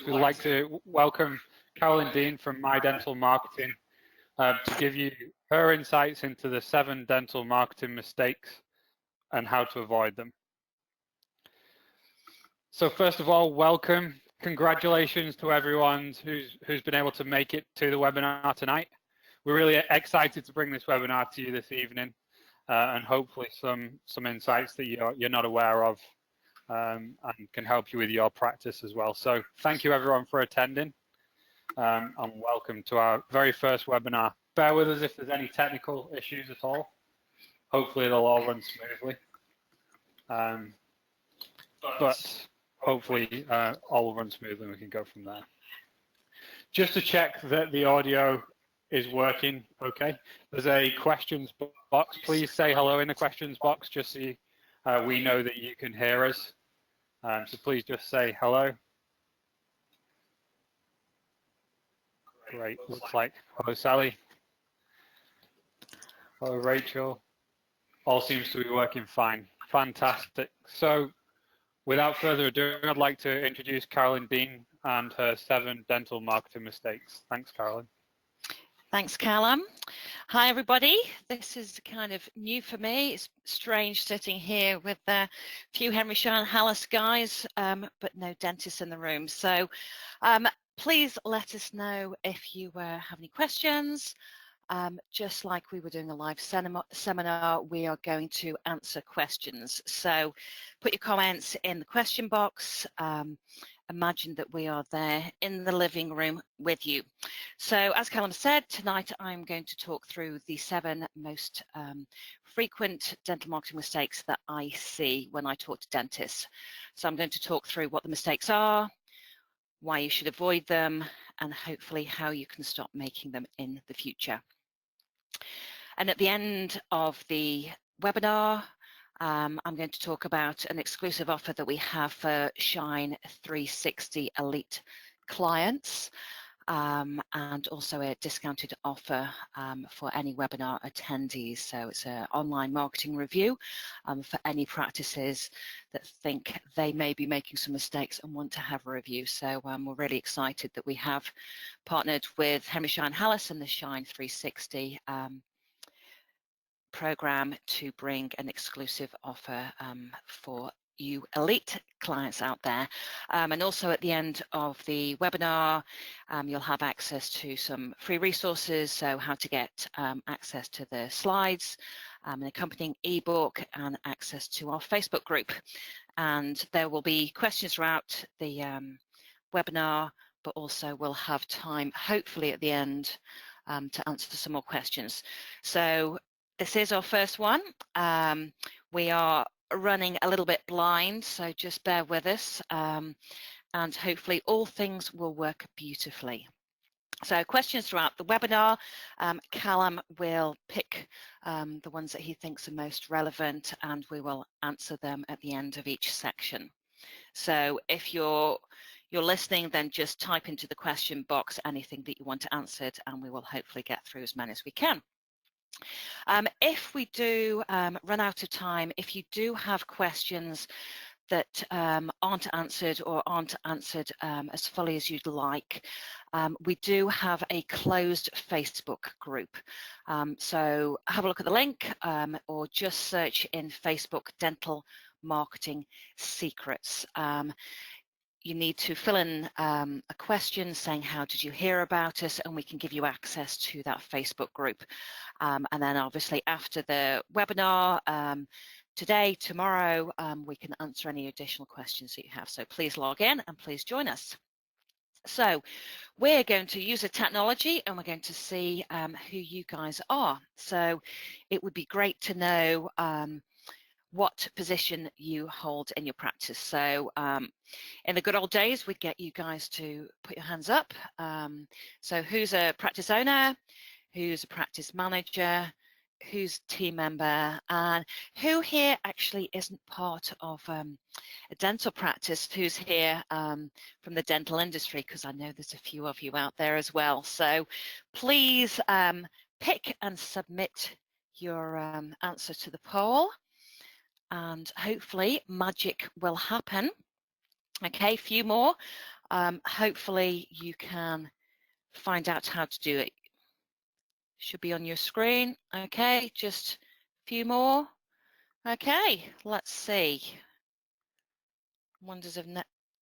we'd like to welcome Carolyn Dean from My Dental Marketing to give you her insights into the 7 dental marketing mistakes and how to avoid them. So first of all, welcome. Congratulations to everyone who's been able to make it to the webinar tonight. We're really excited to bring this webinar to you this evening, and hopefully some insights that you're not aware of, and can help you with your practice as well. So thank you everyone for attending, and welcome to our very first webinar. Bear with us if there's any technical issues at all. Hopefully they'll all run smoothly, but hopefully all will run smoothly and we can go from there. Just to check that the audio is working okay, there's a questions box. Please say hello in the questions box just so we know that you can hear us. So please just say hello. Great, looks like hello Sally. Hello Rachel. All seems to be working fine. Fantastic. So without further ado, I'd like to introduce Carolyn Dean and her 7 dental marketing mistakes. Thanks, Carolyn. Thanks, Callum. Hi, everybody. This is kind of new for me. It's strange sitting here with a few Henry Schein Hallis guys, but no dentists in the room. So please let us know if you have any questions. Just like we were doing a live seminar, we are going to answer questions. So put your comments in the question box. Imagine that we are there in the living room with you. So as Callum said, tonight I'm going to talk through the 7 most frequent dental marketing mistakes that I see when I talk to dentists. So I'm going to talk through what the mistakes are, why you should avoid them, and hopefully how you can stop making them in the future. And at the end of the webinar, I'm going to talk about an exclusive offer that we have for Shine 360 Elite clients, and also a discounted offer for any webinar attendees. So it's an online marketing review for any practices that think they may be making some mistakes and want to have a review. So we're really excited that we have partnered with Henry Schein Hallis and the Shine 360 program to bring an exclusive offer for you elite clients out there. And also at the end of the webinar, you'll have access to some free resources, so how to get access to the slides, an accompanying ebook, and access to our Facebook group. And there will be questions throughout the webinar, but also we'll have time, hopefully at the end, to answer some more questions. So this is our first one. We are running a little bit blind, so just bear with us, and hopefully all things will work beautifully. So questions throughout the webinar. Callum will pick the ones that he thinks are most relevant, and we will answer them at the end of each section. So if you're listening, then just type into the question box anything that you want answered, and we will hopefully get through as many as we can. If we do run out of time, if you do have questions that aren't answered or aren't answered as fully as you'd like, we do have a closed Facebook group. So have a look at the link, or just search in Facebook Dental Marketing Secrets. You need to fill in a question saying how did you hear about us, and we can give you access to that Facebook group. And then obviously after the webinar, today, tomorrow, we can answer any additional questions that you have. So please log in and please join us. So we're going to use a technology and we're going to see who you guys are. So it would be great to know what position you hold in your practice. So in the good old days, we'd get you guys to put your hands up. So who's a practice owner? Who's a practice manager? Who's a team member? And who here actually isn't part of a dental practice? Who's here from the dental industry? Because I know there's a few of you out there as well. So please pick and submit your answer to the poll, and hopefully magic will happen. Okay, a few more. Hopefully you can find out how to do it. Should be on your screen. Okay, just a few more. Okay, let's see. Wonders of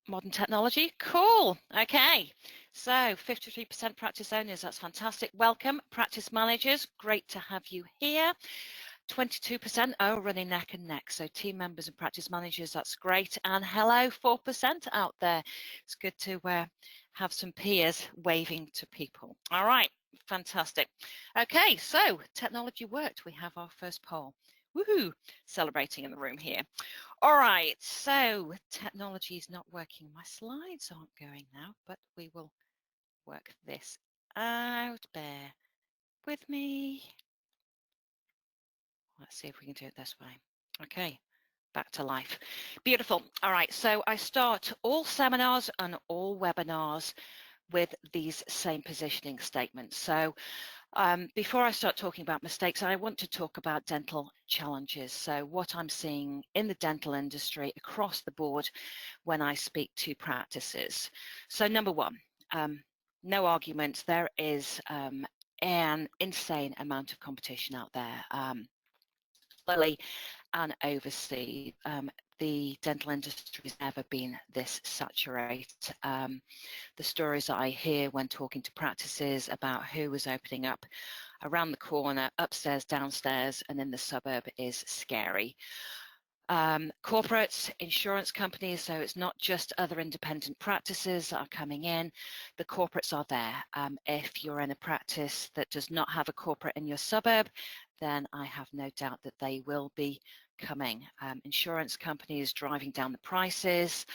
modern technology. Cool. Okay, so 53% practice owners, that's fantastic. Welcome, practice managers, great to have you here. 22%, oh, running neck and neck. So team members and practice managers, that's great. And hello, 4% out there. It's good to have some peers waving to people. All right, fantastic. Okay, so technology worked. We have our first poll. Woohoo, celebrating in the room here. All right, so technology is not working. My slides aren't going now, but we will work this out. Bear with me. Let's see if we can do it this way. Okay, back to life. Beautiful. All right, so I start all seminars and all webinars with these same positioning statements. So before I start talking about mistakes, I want to talk about dental challenges. So what I'm seeing in the dental industry across the board when I speak to practices. So number one, no argument, there is an insane amount of competition out there. And overseas, the dental industry has never been this saturated. The stories that I hear when talking to practices about who is opening up around the corner, upstairs, downstairs, and in the suburb is scary. Corporates, insurance companies, so it's not just other independent practices that are coming in, the corporates are there. If you're in a practice that does not have a corporate in your suburb, then I have no doubt that they will be coming. Insurance companies driving down the prices,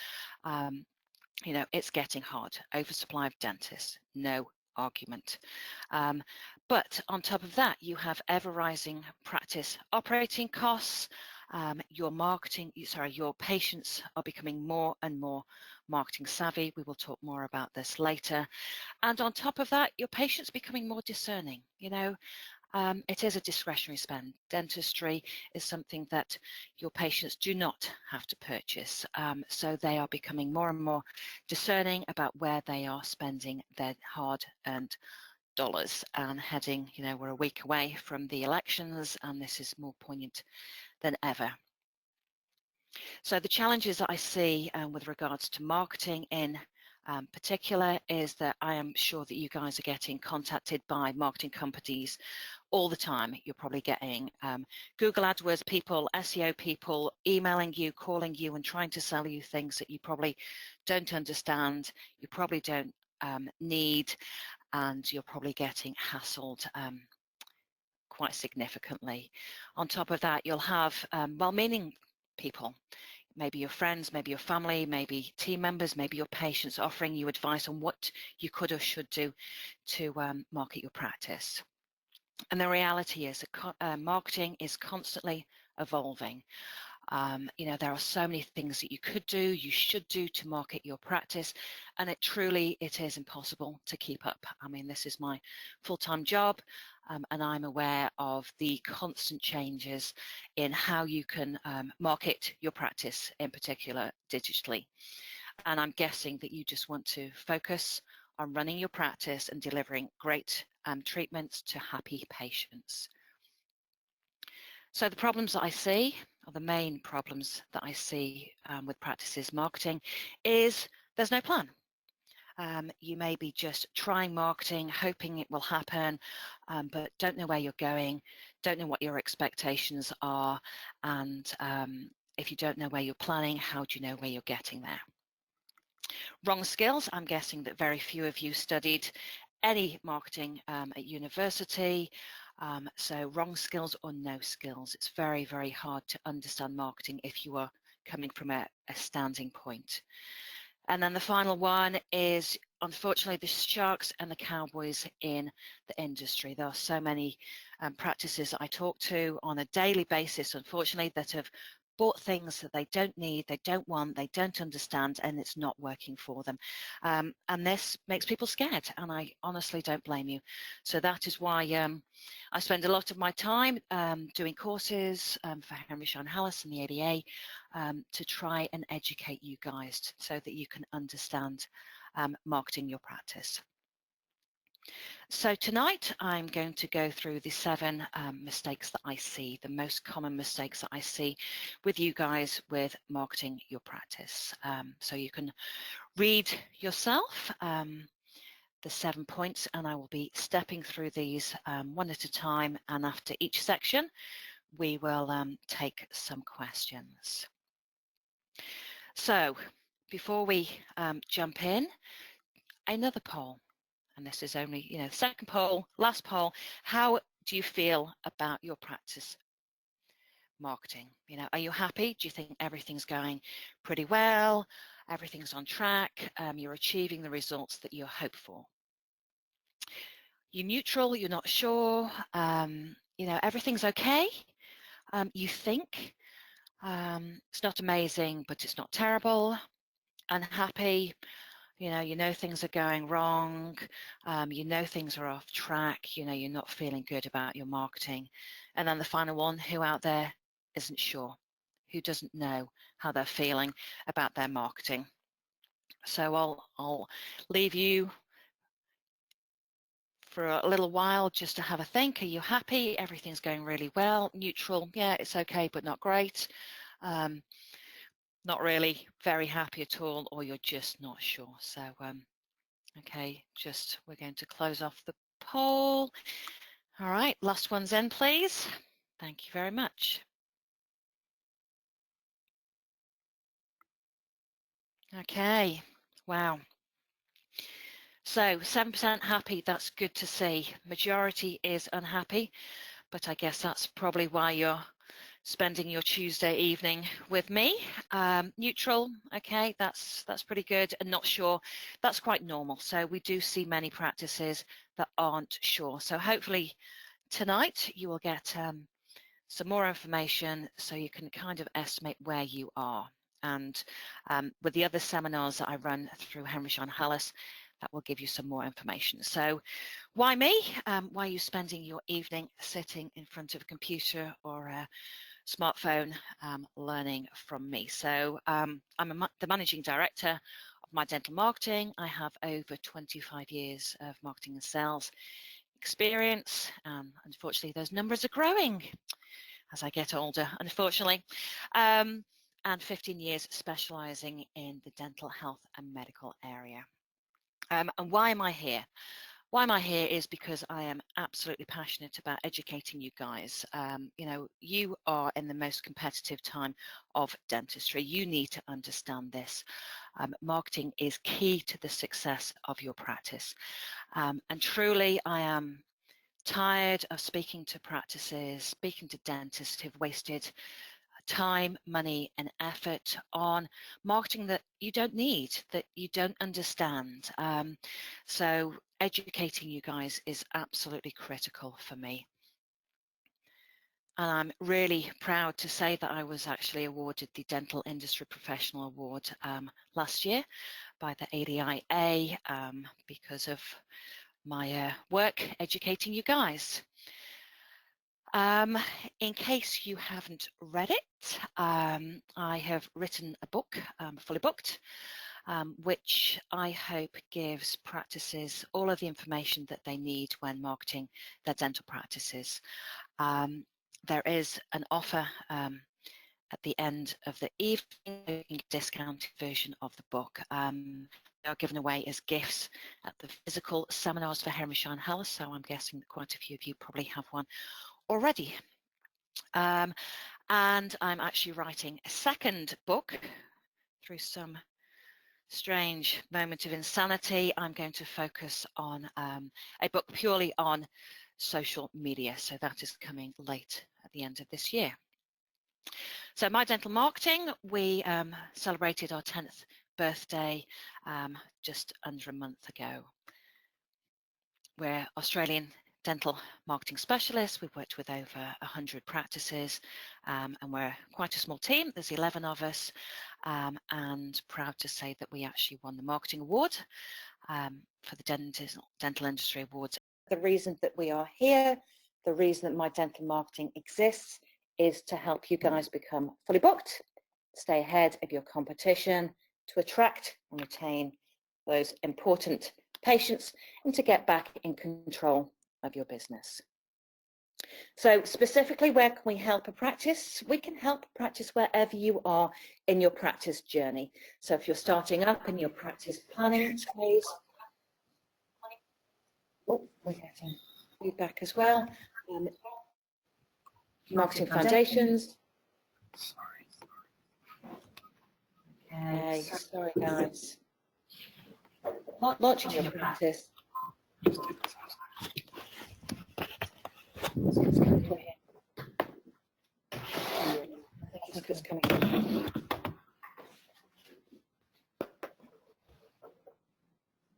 you know, it's getting hard. Oversupply of dentists, no argument. But on top of that, you have ever rising practice operating costs. Your patients are becoming more and more marketing savvy. We will talk more about this later. And on top of that, your patients becoming more discerning. You know, it is a discretionary spend. Dentistry is something that your patients do not have to purchase. So they are becoming more and more discerning about where they are spending their hard-earned dollars and heading, you know, we're a week away from the elections and this is more poignant than ever. So the challenges that I see with regards to marketing in particular is that I am sure that you guys are getting contacted by marketing companies all the time. You're probably getting Google AdWords people, SEO people emailing you, calling you and trying to sell you things that you probably don't understand, you probably don't need, and you're probably getting hassled quite significantly. On top of that, you'll have well-meaning people, maybe your friends, maybe your family, maybe team members, maybe your patients offering you advice on what you could or should do to market your practice. And the reality is that marketing is constantly evolving. You know, there are so many things that you could do, you should do to market your practice, and it is impossible to keep up. I mean, this is my full-time job, and I'm aware of the constant changes in how you can market your practice, in particular digitally. And I'm guessing that you just want to focus on running your practice and delivering great treatments to happy patients. So the problems that I see, or the main problems that I see with practices marketing, is there's no plan. You may be just trying marketing, hoping it will happen, but don't know where you're going, don't know what your expectations are, and if you don't know where you're planning, how do you know where you're getting there? Wrong skills. I'm guessing that very few of you studied any marketing at university. So wrong skills or no skills. It's very, very hard to understand marketing if you are coming from a standing point. And then the final one is, unfortunately, the sharks and the cowboys in the industry. There are so many practices that I talk to on a daily basis, unfortunately, that have bought things that they don't need, they don't want, they don't understand, and it's not working for them. And this makes people scared, and I honestly don't blame you. So that is why I spend a lot of my time doing courses for Henry Schein Hallis and the ABA to try and educate you guys so that you can understand marketing your practice. So tonight I'm going to go through the 7 mistakes that I see, the most common mistakes that I see with you guys with marketing your practice. So you can read yourself the 7 points, and I will be stepping through these one at a time, and after each section we will take some questions. So before we jump in, another poll. And this is only, second poll, last poll. How do you feel about your practice marketing? Are you happy? Do you think everything's going pretty well? Everything's on track? You're achieving the results that you hope for? You're neutral, you're not sure, everything's okay? You think it's not amazing, but it's not terrible? Unhappy? You know things are going wrong, things are off track, you're not feeling good about your marketing. And then the final one, who out there isn't sure, who doesn't know how they're feeling about their marketing? So I'll leave you for a little while just to have a think. Are you happy? Everything's going really well. Neutral, yeah, it's okay, but not great. Not really very happy at all, or you're just not sure. So okay, we're going to close off the poll. All right, last ones in, please. Thank you very much. Okay, wow. So 7% happy, that's good to see. Majority is unhappy, but I guess that's probably why you're spending your Tuesday evening with me. Neutral, okay, that's pretty good. And not sure, that's quite normal. So we do see many practices that aren't sure. So hopefully tonight you will get some more information so you can kind of estimate where you are. And with the other seminars that I run through Henry Schein Hallis, that will give you some more information. So why me? Why are you spending your evening sitting in front of a computer or a smartphone learning from me? So I'm the managing director of My Dental Marketing. I have over 25 years of marketing and sales experience. Unfortunately, those numbers are growing as I get older, unfortunately. And 15 years specializing in the dental health and medical area. And why am I here? Why am I here is because I am absolutely passionate about educating you guys. You are in the most competitive time of dentistry. You need to understand this. Marketing is key to the success of your practice. And truly, I am tired of speaking to practices, speaking to dentists who've wasted time, money, and effort on marketing that you don't need, that you don't understand. So educating you guys is absolutely critical for me. And I'm really proud to say that I was actually awarded the Dental Industry Professional Award last year by the ADIA because of my work educating you guys. In case you haven't read it, I have written a book, Fully Booked, which I hope gives practices all of the information that they need when marketing their dental practices. There is an offer at the end of the evening, a discounted version of the book. They are given away as gifts at the physical seminars for Henry Schein Hallis, so I'm guessing that quite a few of you probably have one already. And I'm actually writing a second book. Through some strange moment of insanity, I'm going to focus on a book purely on social media. So that is coming late at the end of this year. So My Dental Marketing, we celebrated our 10th birthday just under a month ago. We're Australian dental marketing specialists. We've worked with over 100 practices and we're quite a small team. There's 11 of us and proud to say that we actually won the marketing award for the Dental Industry Awards. The reason that we are here, the reason that My Dental Marketing exists is to help you guys become fully booked, stay ahead of your competition, to attract and retain those important patients and to get back in control of your business. So specifically, where can we help a practice? We can help a practice wherever you are in your practice journey. So if you're starting up in your practice planning phase, we're getting feedback as well. Marketing foundations. Okay, sorry guys. Launching your practice. It's coming through here. I think it's coming through.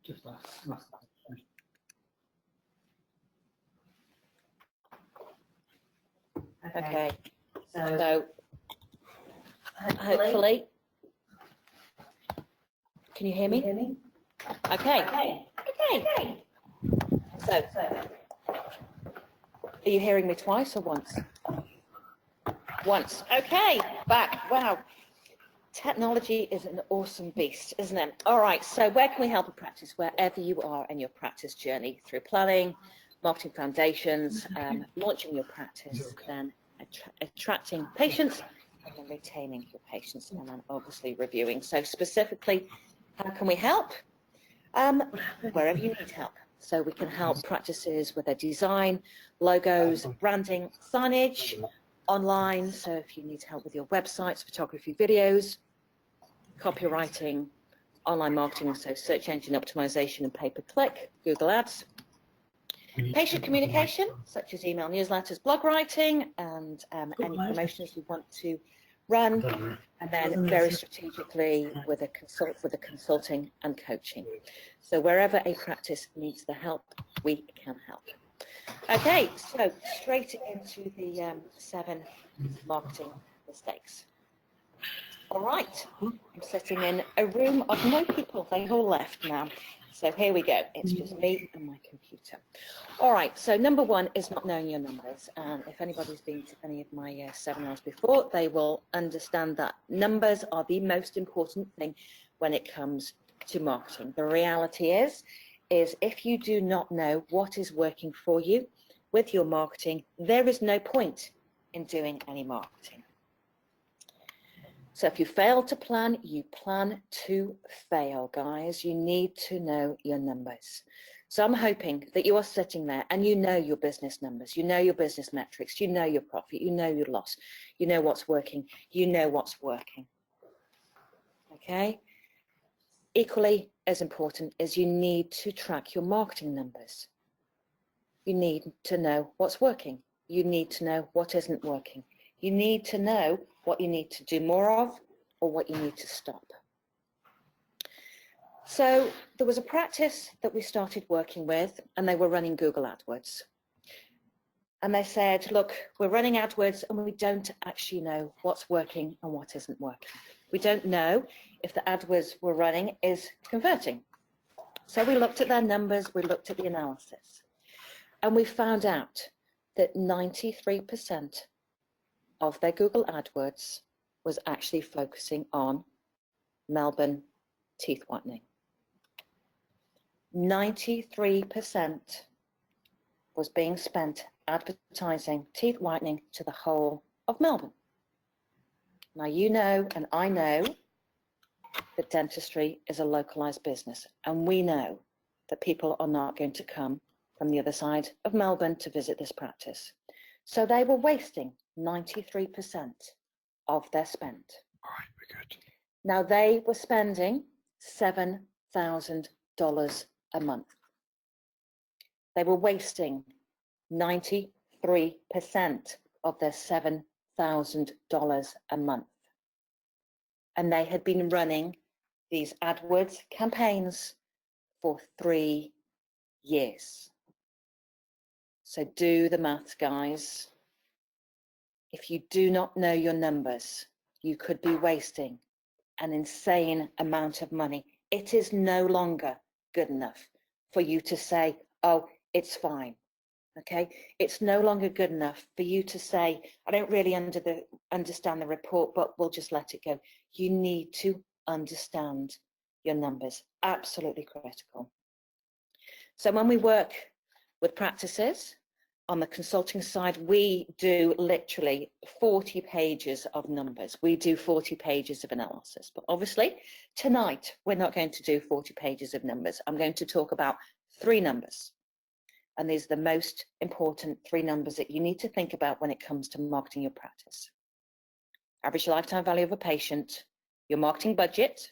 Just last. Okay, so hopefully, can you hear me? Okay. So, are you hearing me twice or once? Once. Okay, back. Wow. Technology is an awesome beast, isn't it? All right, so where can we help a practice? Wherever you are in your practice journey, through planning, marketing foundations, launching your practice, then attracting patients, and then retaining your patients, and then obviously reviewing. So specifically, how can we help? Wherever you need help. So we can help practices with their design, logos, branding, signage, online. So if you need help with your websites, photography, videos, copywriting, online marketing, so search engine optimization and pay-per-click, Google Ads. Patient communication, such as email newsletters, blog writing, and any promotions you want to run, and then very strategically with a consulting and coaching. So wherever a practice needs the help, we can help. Okay, so straight into the 7 marketing mistakes. All right, I'm sitting in a room of no people. They've all left now. So here we go. It's just me and my computer. All right, so number 1 is not knowing your numbers. And if anybody's been to any of my seminars before, they will understand that numbers are the most important thing when it comes to marketing. The reality is if you do not know what is working for you with your marketing, there is no point in doing any marketing. So if you fail to plan, you plan to fail, guys. You need to know your numbers. So I'm hoping that you are sitting there and you know your business numbers, you know your business metrics, you know your profit, you know your loss, you know what's working, you know what's working. Okay? Equally as important is you need to track your marketing numbers. You need to know what's working. You need to know what isn't working. You need to know what you need to do more of or what you need to stop. So there was a practice that we started working with, and they were running Google AdWords. And they said, look, we're running AdWords and we don't actually know what's working and what isn't working. We don't know if the AdWords we're running is converting. So we looked at their numbers, we looked at the analysis, and we found out that 93% of their Google AdWords was actually focusing on Melbourne teeth whitening. 93% was being spent advertising teeth whitening to the whole of Melbourne. Now you know and I know that dentistry is a localized business, and we know that people are not going to come from the other side of Melbourne to visit this practice. So they were wasting 93% of their spend. All right, we're good. Now they were spending $7,000 a month. They were wasting 93% of their $7,000 a month. And they had been running these AdWords campaigns for 3 years. So do the maths, guys. If you do not know your numbers, you could be wasting an insane amount of money. It is no longer good enough for you to say, oh, it's fine. Okay, it's no longer good enough for you to say, I don't really understand the report, but we'll just let it go. You need to understand your numbers, absolutely critical. So when we work with practices, on the consulting side, we do literally 40 pages of numbers. We do 40 pages of analysis. But obviously, tonight, we're not going to do 40 pages of numbers. I'm going to talk about 3 numbers. And these are the most important 3 numbers that you need to think about when it comes to marketing your practice. Average lifetime value of a patient, your marketing budget,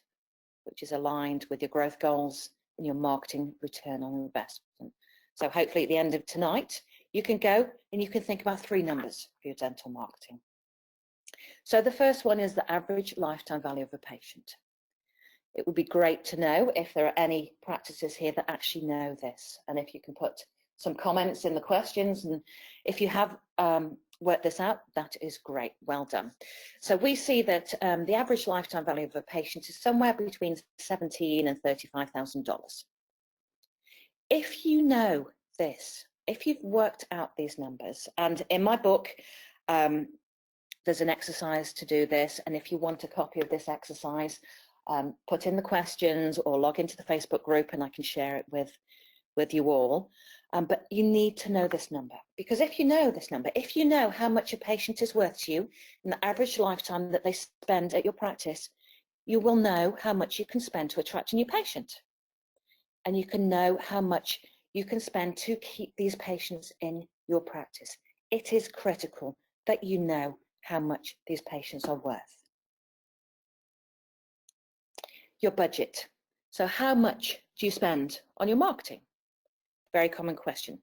which is aligned with your growth goals, and your marketing return on investment. So hopefully at the end of tonight, you can go and you can think about 3 numbers for your dental marketing. So the first one is the average lifetime value of a patient. It would be great to know if there are any practices here that actually know this, and if you can put some comments in the questions, and if you have worked this out, that is great. Well done. So we see that the average lifetime value of a patient is somewhere between $17,000 and $35,000. If you know this, if you've worked out these numbers, and in my book, there's an exercise to do this, and if you want a copy of this exercise, put in the questions or log into the Facebook group and I can share it with you all. But you need to know this number, because if you know this number, if you know how much a patient is worth to you and the average lifetime that they spend at your practice, you will know how much you can spend to attract a new patient. And you can know how much you can spend to keep these patients in your practice. It is critical that you know how much these patients are worth. Your budget. So how much do you spend on your marketing? Very common question.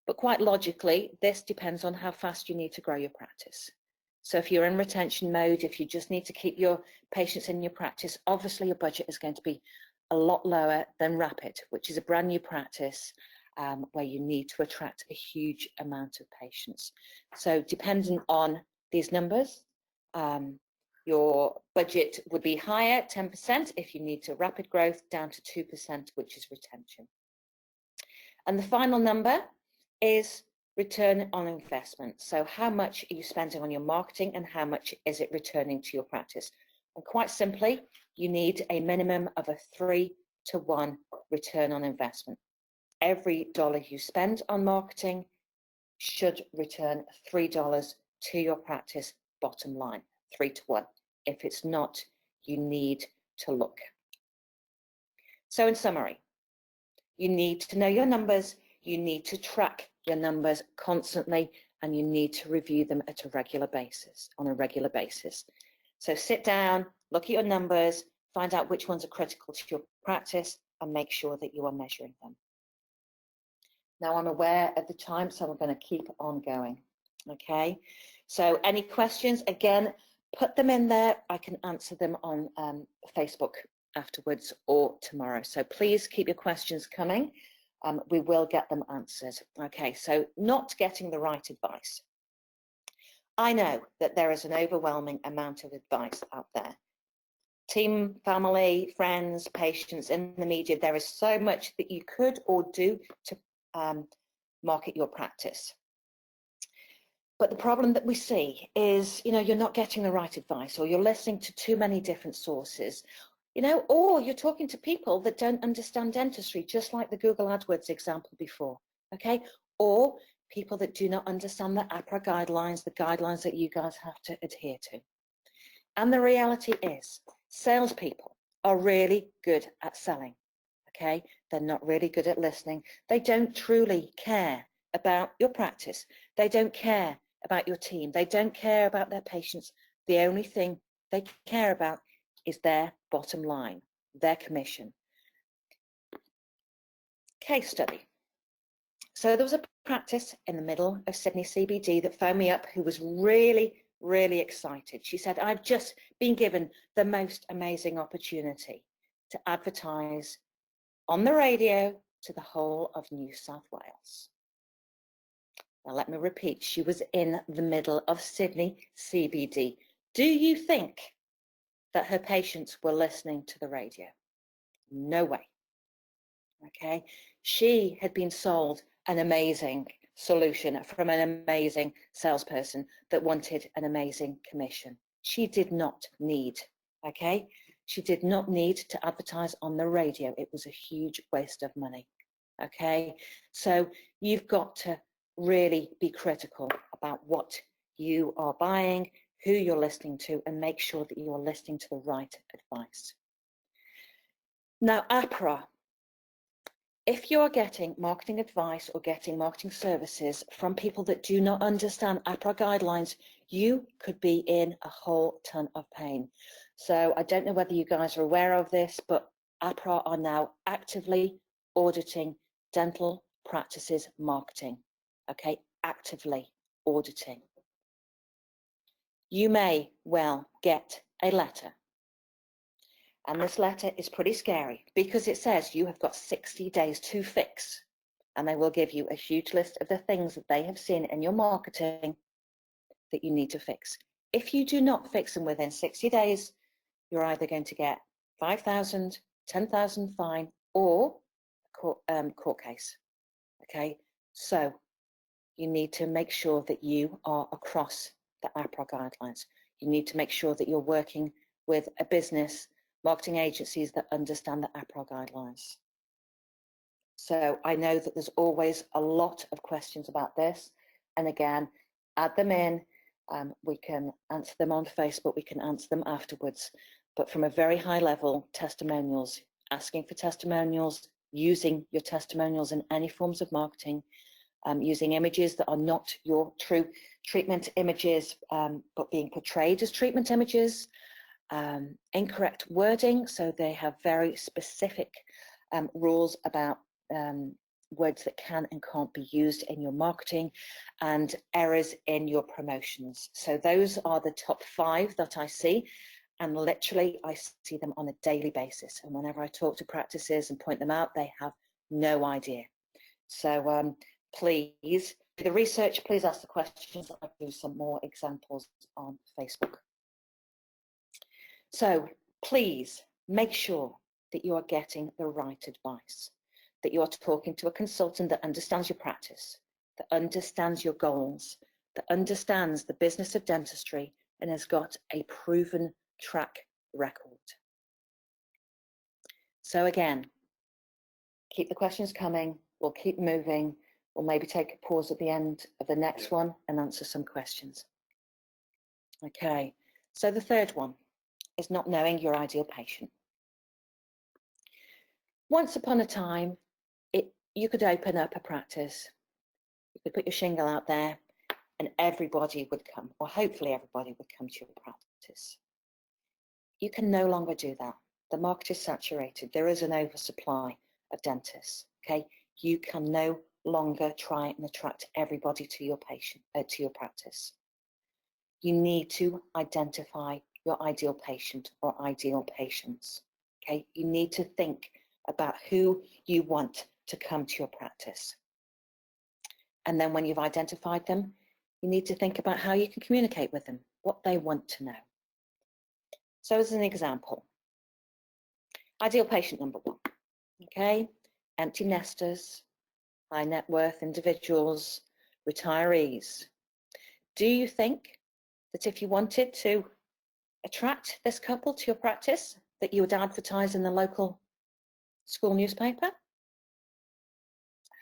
But quite logically, this depends on how fast you need to grow your practice. So if you're in retention mode, if you just need to keep your patients in your practice, obviously your budget is going to be a lot lower than Rapid, which is a brand new practice where you need to attract a huge amount of patients. So depending on these numbers, your budget would be higher, 10%, if you need to rapid growth, down to 2%, which is retention. And the final number is return on investment. So how much are you spending on your marketing and how much is it returning to your practice? And quite simply, you need a minimum of a 3-to-1 return on investment. Every dollar you spend on marketing should return $3 to your practice bottom line, 3-to-1. If it's not, you need to look. So in summary, you need to know your numbers, you need to track your numbers constantly, and you need to review them at a regular basis, on a regular basis. So sit down, look at your numbers, find out which ones are critical to your practice, and make sure that you are measuring them. Now I'm aware of the time, so I'm going to keep on going. Okay, so any questions, again, put them in there. I can answer them on Facebook afterwards or tomorrow. So please keep your questions coming. We will get them answered. Okay, so not getting the right advice. I know that there is an overwhelming amount of advice out there. Team, family, friends, patients, in the media, there is so much that you could or do to market your practice. But the problem that we see is, you're not getting the right advice, or you're listening to too many different sources, or you're talking to people that don't understand dentistry, just like the Google AdWords example before, okay? Or people that do not understand the APRA guidelines, the guidelines that you guys have to adhere to. And the reality is, salespeople are really good at selling, okay? They're not really good at listening. They don't truly care about your practice. They don't care about your team. They don't care about their patients. The only thing they care about is their bottom line, their commission. Case study. So there was a practice in the middle of Sydney CBD that phoned me up who was really, really excited. She said, I've just been given the most amazing opportunity to advertise on the radio to the whole of New South Wales. Now let me repeat, she was in the middle of Sydney CBD. Do you think that her patients were listening to the radio? No way. Okay, she had been sold an amazing solution from an amazing salesperson that wanted an amazing commission. She did not need, okay? She did not need to advertise on the radio. It was a huge waste of money. Okay, so you've got to really be critical about what you are buying, who you're listening to, and make sure that you're listening to the right advice. Now, APRA, if you're getting marketing advice or getting marketing services from people that do not understand APRA guidelines, you could be in a whole ton of pain. So I don't know whether you guys are aware of this, but APRA are now actively auditing dental practices marketing. Okay, actively auditing. You may well get a letter. And this letter is pretty scary because it says you have got 60 days to fix. And they will give you a huge list of the things that they have seen in your marketing that you need to fix. If you do not fix them within 60 days, you're either going to get 5,000, 10,000 fine, or a court case. Okay, so you need to make sure that you are across the APRA guidelines. You need to make sure that you're working with a business, marketing agencies that understand the APRA guidelines. So I know that there's always a lot of questions about this. And again, add them in. We can answer them on Facebook. We can answer them afterwards. But from a very high level, testimonials, asking for testimonials, using your testimonials in any forms of marketing, using images that are not your true treatment images, but being portrayed as treatment images, incorrect wording, so they have very specific rules about words that can and can't be used in your marketing, and errors in your promotions. So those are the top 5 that I see, and literally I see them on a daily basis. And whenever I talk to practices and point them out, they have no idea. So please do the research, please ask the questions. I'll do some more examples on Facebook. So please make sure that you are getting the right advice, that you are talking to a consultant that understands your practice, that understands your goals, that understands the business of dentistry and has got a proven track record. So again, keep the questions coming. We'll keep moving. We'll maybe take a pause at the end of the next one and answer some questions. Okay, so the third one is not knowing your ideal patient. Once upon a time, you could open up a practice, you could put your shingle out there and everybody would come, or hopefully everybody would come to your practice. You can no longer do that. The market is saturated. There is an oversupply of dentists, okay? You can no longer try and attract everybody to your to your practice. You need to identify your ideal patient or ideal patients, okay? You need to think about who you want to come to your practice. And then when you've identified them, you need to think about how you can communicate with them, what they want to know. So as an example, ideal patient number 1, okay? Empty nesters, high net worth individuals, retirees. Do you think that if you wanted to attract this couple to your practice, that you would advertise in the local school newspaper?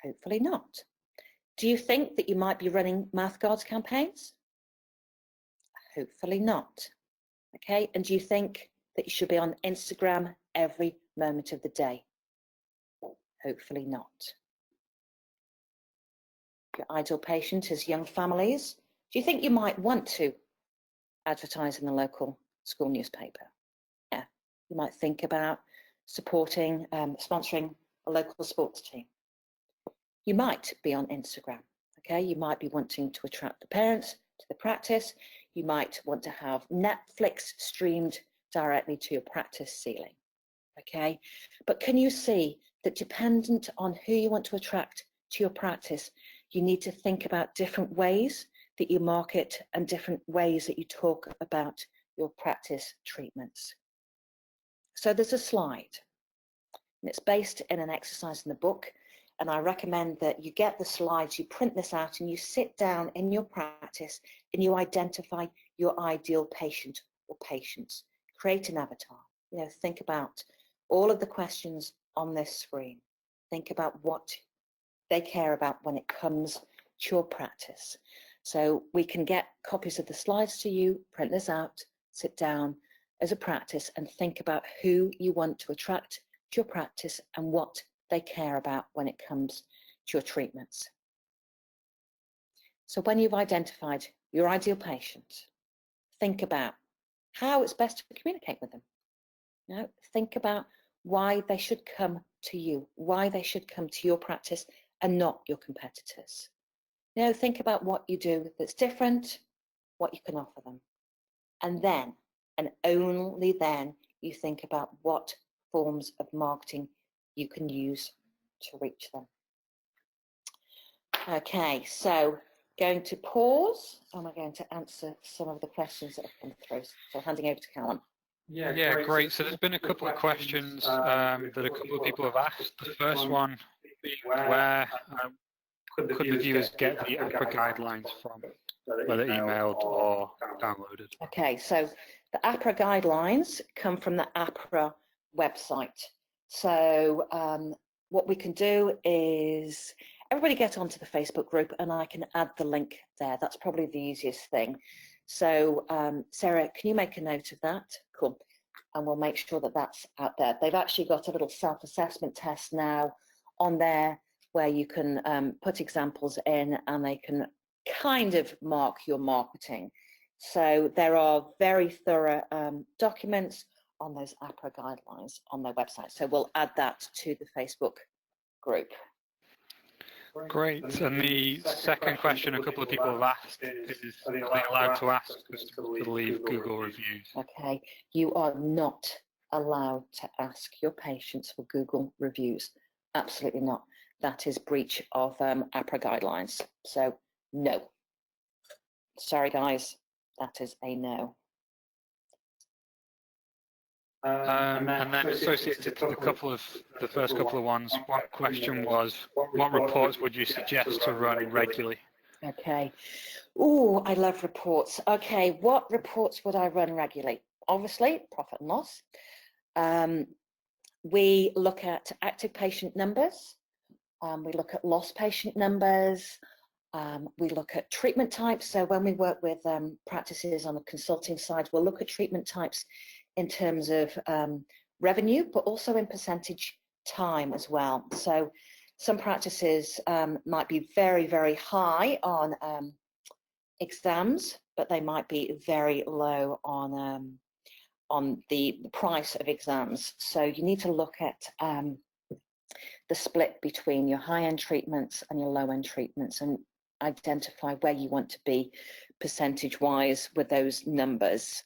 Hopefully not. Do you think that you might be running mouth guards campaigns? Hopefully not. Okay, and do you think that you should be on Instagram every moment of the day? Hopefully not. Your ideal patient is young families. Do you think you might want to advertise in the local school newspaper? Yeah, you might think about supporting, sponsoring a local sports team. You might be on Instagram, okay? You might be wanting to attract the parents to the practice. You might want to have Netflix streamed directly to your practice ceiling, okay? But can you see that dependent on who you want to attract to your practice, you need to think about different ways that you market and different ways that you talk about your practice treatments. So there's a slide, and it's based in an exercise in the book. And I recommend that you get the slides, you print this out, and you sit down in your practice and you identify your ideal patient or patients. Create an avatar. think about all of the questions on this screen. Think about what they care about when it comes to your practice. So we can get copies of the slides to you, print this out, sit down as a practice and think about who you want to attract to your practice and what they care about when it comes to your treatments. So when you've identified your ideal patient, think about how it's best to communicate with them. Think about why they should come to you, why they should come to your practice and not your competitors. Think about what you do that's different, what you can offer them. And then, and only then, you think about what forms of marketing you can use to reach them. Okay, so going to pause, and we're going to answer some of the questions that have come through. So handing over to Carolyn. Yeah, great. So there's been a couple of questions that a couple of people have asked. The first one being where could the viewers get the APRA guidelines from, whether emailed or downloaded? Okay, so the APRA guidelines come from the APRA website. So what we can do is everybody get onto the Facebook group and I can add the link there. That's probably the easiest thing. So Sarah, can you make a note of that? Cool. And we'll make sure that that's out there. They've actually got a little self-assessment test now on there where you can put examples in and they can kind of mark your marketing. So there are very thorough documents on those APRA guidelines on their website. So we'll add that to the Facebook group. Great. And the second question a couple of people have asked is, are they allowed to ask customers to leave Google reviews? Okay, you are not allowed to ask your patients for Google reviews. Absolutely not. That is breach of APRA guidelines. So no. Sorry guys, that is a no. And then associated to the first couple of ones, one question was, what reports would you suggest to run regularly? Okay. Oh, I love reports. Okay, what reports would I run regularly? Obviously, profit and loss. We look at active patient numbers. We look at lost patient numbers. We look at treatment types. So when we work with practices on the consulting side, we'll look at treatment types in terms of revenue, but also in percentage time as well. So some practices might be very, very high on exams, but they might be very low on the price of exams. So you need to look at the split between your high-end treatments and your low-end treatments and identify where you want to be percentage-wise with those numbers.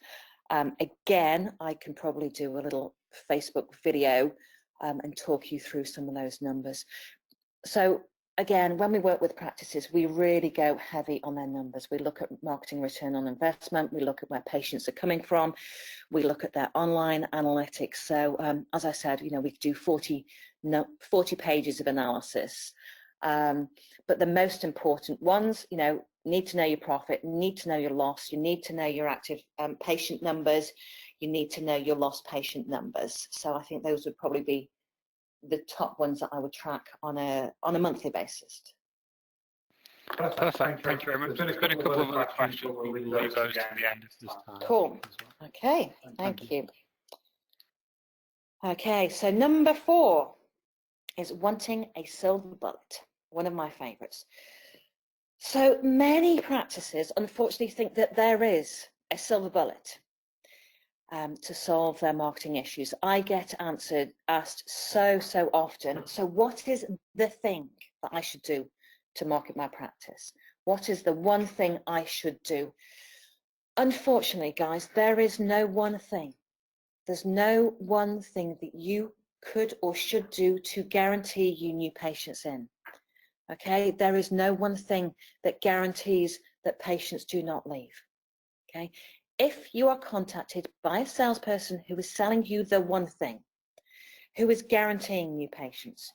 Again, I can probably do a little Facebook video and talk you through some of those numbers. So again, when we work with practices, we really go heavy on their numbers. We look at marketing return on investment. We look at where patients are coming from. We look at their online analytics. So as I said, we could do 40 pages of analysis. But the most important ones, need to know your profit, need to know your loss, you need to know your active patient numbers, you need to know your lost patient numbers. So I think those would probably be the top ones that I would track on a monthly basis. Perfect. Thank you very much. There's been a couple of other questions. We'll leave those to the end of this time. Cool. Okay. Thank you. Okay. So number 4 is wanting a silver bullet. One of my favorites. So many practices, unfortunately, think that there is a silver bullet to solve their marketing issues. I get asked so often, so what is the thing that I should do to market my practice? What is the one thing I should do? Unfortunately, guys, there is no one thing. There's no one thing that you could or should do to guarantee you new patients in. Okay, there is no one thing that guarantees that patients do not leave. Okay, if you are contacted by a salesperson who is selling you the one thing, who is guaranteeing new patients,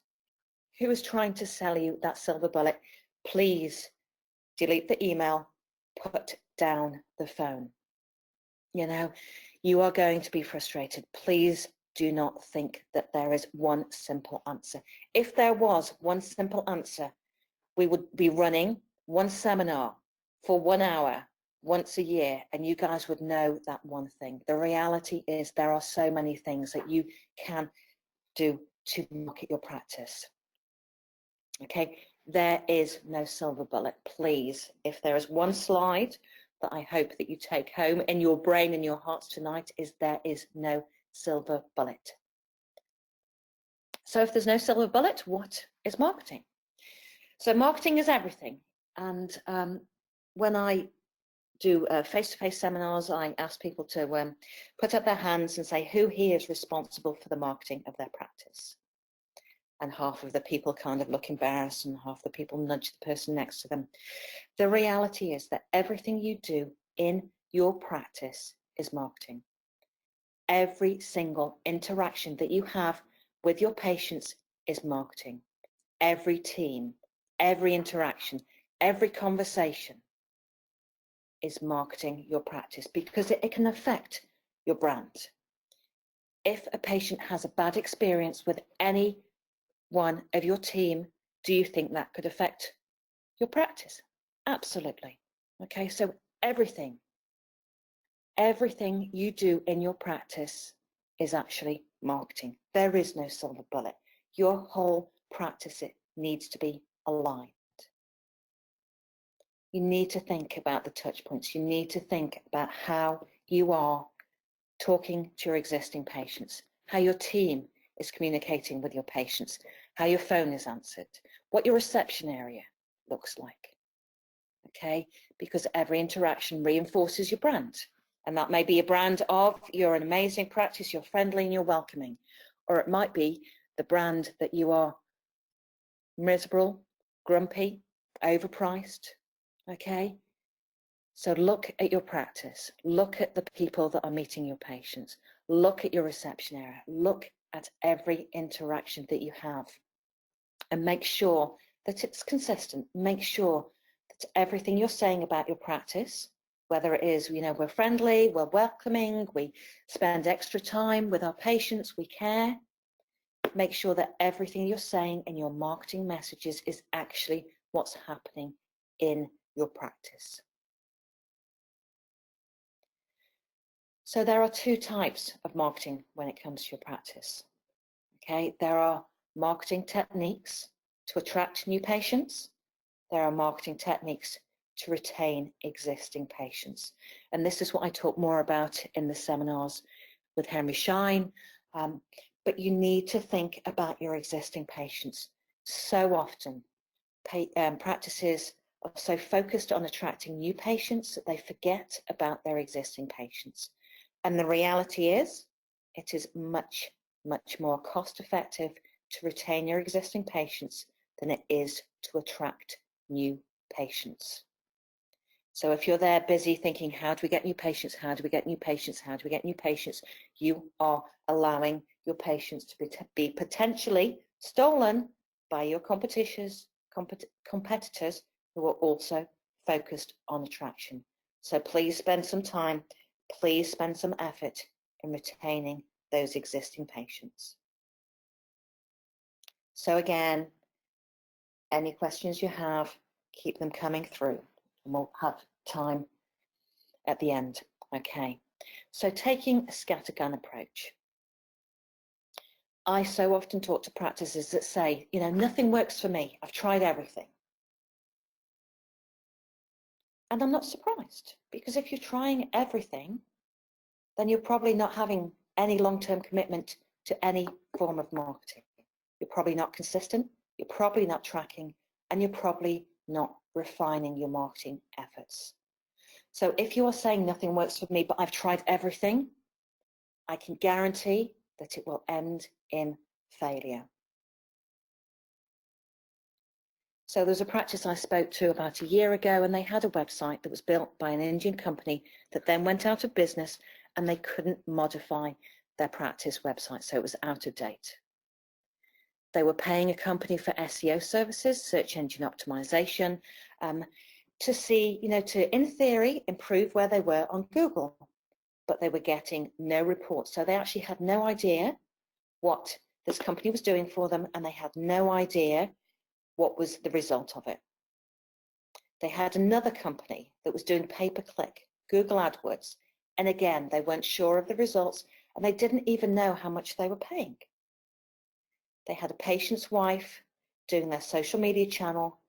who is trying to sell you that silver bullet, please delete the email, put down the phone. You know, you are going to be frustrated. Please do not think that there is one simple answer. If there was one simple answer, we would be running one seminar for 1 hour once a year, and you guys would know that one thing. The reality is there are so many things that you can do to market your practice. Okay, there is no silver bullet. Please, if there is one slide that I hope that you take home in your brain and your hearts tonight, is there is no silver bullet. So if there's no silver bullet, what is marketing? So marketing is everything. And when I do face-to-face seminars, I ask people to put up their hands and say who here is responsible for the marketing of their practice. And half of the people kind of look embarrassed and half the people nudge the person next to them. The reality is that everything you do in your practice is marketing. Every single interaction that you have with your patients is marketing. Every team, every interaction, every conversation is marketing your practice because it can affect your brand. If a patient has a bad experience with any one of your team, do you think that could affect your practice? Absolutely. Okay, so everything you do in your practice is actually marketing. There is no silver bullet. Your whole practice, it needs to be aligned. You need to think about the touch points. You need to think about how you are talking to your existing patients, how your team is communicating with your patients, how your phone is answered, what your reception area looks like. Okay, because every interaction reinforces your brand. And that may be a brand of you're an amazing practice, you're friendly and you're welcoming. Or it might be the brand that you are miserable, grumpy, overpriced. Okay, so look at your practice, look at the people that are meeting your patients, look at your reception area, look at every interaction that you have and make sure that it's consistent. Make sure that everything you're saying about your practice, whether it is, you know, we're friendly, we're welcoming, we spend extra time with our patients, we care, make sure that everything you're saying in your marketing messages is actually what's happening in your practice. So there are two types of marketing when it comes to your practice. Okay, there are marketing techniques to attract new patients. There are marketing techniques to retain existing patients. And this is what I talk more about in the seminars with Henry Schein. But you need to think about your existing patients. So often, practices are so focused on attracting new patients that they forget about their existing patients. And the reality is, it is much, much more cost effective to retain your existing patients than it is to attract new patients. So if you're there busy thinking, how do we get new patients? How do we get new patients? How do we get new patients? You are allowing your patients to be potentially stolen by your competitors who are also focused on attraction. So please spend some time, please spend some effort in retaining those existing patients. So again, any questions you have, keep them coming through and we'll have time at the end. Okay, so taking a scattergun approach. I so often talk to practices that say, you know, nothing works for me. I've tried everything. And I'm not surprised, because if you're trying everything, then you're probably not having any long-term commitment to any form of marketing. You're probably not consistent, you're probably not tracking, and you're probably not refining your marketing efforts. So if you are saying nothing works for me, but I've tried everything, I can guarantee that it will end in failure. So there's a practice I spoke to about a year ago, and they had a website that was built by an Indian company that then went out of business, and they couldn't modify their practice website, so it was out of date. They were paying a company for SEO services, search engine optimization, to see, you know, to, in theory, improve where they were on Google. but they were getting no reports. So they actually had no idea what this company was doing for them, and they had no idea what was the result of it. They had another company that was doing pay-per-click, Google AdWords, and again, they weren't sure of the results, and they didn't even know how much they were paying. They had a patient's wife doing their social media channel,